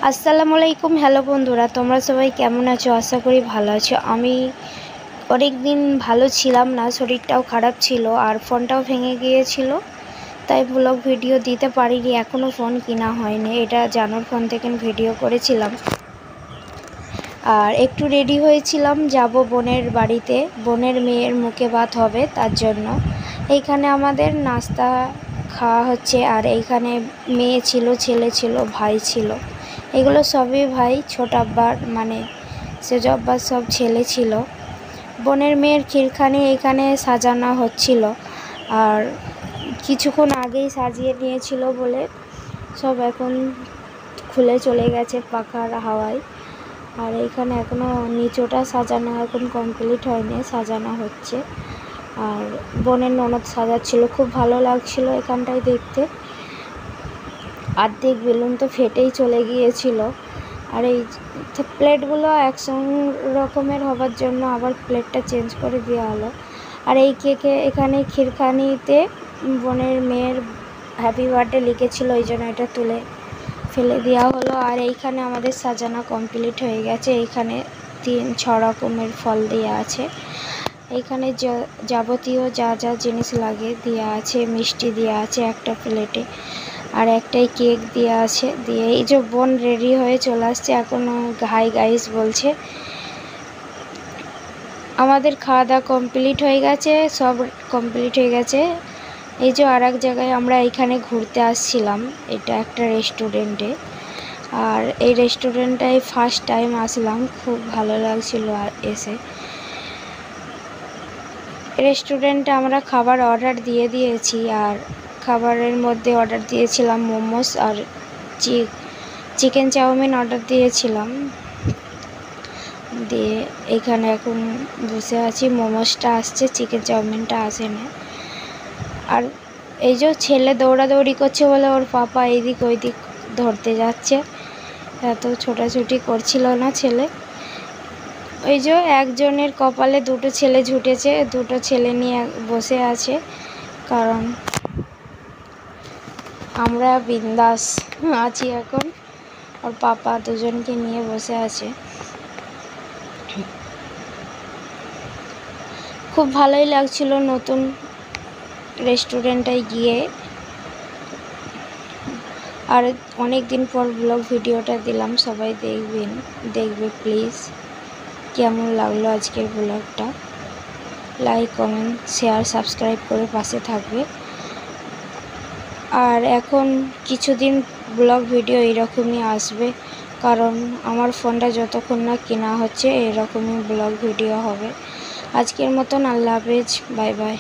আসসালামু আলাইকুম। হ্যালো বন্ধুরা, তোমরা সবাই কেমন আছো? আশা করি ভালো আছো। আমি অনেক দিন ভালো ছিলাম না, শরীরটাও খারাপ ছিল আর ফোনটাও ভেঙে গিয়েছিল, তাই ব্লগ ভিডিও দিতে পারিনি। এখনও ফোন কেনা হয়নি, এটা জানোর ফোন থেকে ভিডিও করেছিলাম। আর একটু রেডি হয়েছিলাম, যাব বোনের বাড়িতে, বোনের মেয়ের মুখে ভাত হবে, তার জন্য এইখানে আমাদের নাস্তা খাওয়া হচ্ছে। আর এইখানে মেয়ে ছিল, ছেলে ছিল, ভাই ছিল, এগুলো সবই ভাই। ছোট আব্বার মানে সেজ আব্বার সব ছেলে ছিল। বোনের মেয়ের ক্ষীরখানি এখানে সাজানো হচ্ছিল, আর কিছুক্ষণ আগেই সাজিয়ে নিয়েছিল বলে সব এখন খুলে চলে গেছে পাখার হাওয়ায়। আর এইখানে এখনও নিচোটা সাজানো এখন কমপ্লিট হয়নি, সাজানো হচ্ছে। আর বোনের ননদ সাজাচ্ছিল, খুব ভালো লাগছিল এখানটায় দেখতে। অর্ধেক বেলুন তো ফেটেই চলে গিয়েছিল। আর এই প্লেটগুলো একসঙ্গে রকমের হবার জন্য আবার প্লেটটা চেঞ্জ করে দেওয়া হলো। আর এই কেকে এখানে ক্ষীরখানিতে বোনের মেয়ের হ্যাপি বার্থডে লিখেছিল, এই জন্য এটা তুলে ফেলে দেওয়া হলো। আর এইখানে আমাদের সাজানো কমপ্লিট হয়ে গেছে। এইখানে 3-6 রকমের ফল দেওয়া আছে। এইখানে যাবতীয় যা যা জিনিস লাগে দেওয়া আছে, মিষ্টি দেওয়া আছে একটা প্লেটে, আর একটাই কেক দেওয়া আছে। দিয়ে এই যে বোন রেডি হয়ে চলে আসছে, এখনও হাই গাইস বলছে। আমাদের খাওয়া দাওয়া কমপ্লিট হয়ে গেছে, সব কমপ্লিট হয়ে গেছে। এই যে আর এক জায়গায় আমরা এইখানে ঘুরতে আসছিলাম, এটা একটা রেস্টুরেন্টে। আর এই রেস্টুরেন্টটায় ফার্স্ট টাইম আসলাম, খুব ভালো লাগছিল আর এসে। রেস্টুরেন্টে আমরা খাবার অর্ডার দিয়ে দিয়েছি, আর খাবারের মধ্যে অর্ডার দিয়েছিলাম মোমোস আর চিকেন চাউমিন অর্ডার দিয়েছিলাম। দিয়ে এখানে এখন বসে আছি, মোমোসটা আসছে, চিকেন চাউমিনটা আসে না। আর এই যে ছেলে দৌড়াদৌড়ি করছে বলে ওর পাপা এইদিক ওইদিক ধরতে যাচ্ছে, এত ছোটাছুটি করছিল না ছেলে। ওই যে একজনের কপালে দুটো ছেলে জুটেছে, দুটো ছেলে নিয়ে বসে আছে, কারণ আমরা বিন্দাস আছি এখন। ওর পাপা দুজনকে নিয়ে বসে আছে। খুব ভালোই লাগছিল নতুন রেস্টুরেন্টটায় গিয়ে। আর অনেক দিন পর ব্লগ ভিডিওটা দিলাম, সবাই দেখবে প্লিজ। কেমন লাগলো আজকের ব্লগটা? লাইক, কমেন্ট, শেয়ার, সাবস্ক্রাইব করে পাশে থাকবে। আর এখন কিছুদিন ব্লগ ভিডিও এরকমই আসবে, কারণ আমার ফোনটা যতক্ষণ না কেনা হচ্ছে এরকমই ব্লগ ভিডিও হবে। আজকের মতন আল্লাহ হাফেজ, বাই বাই।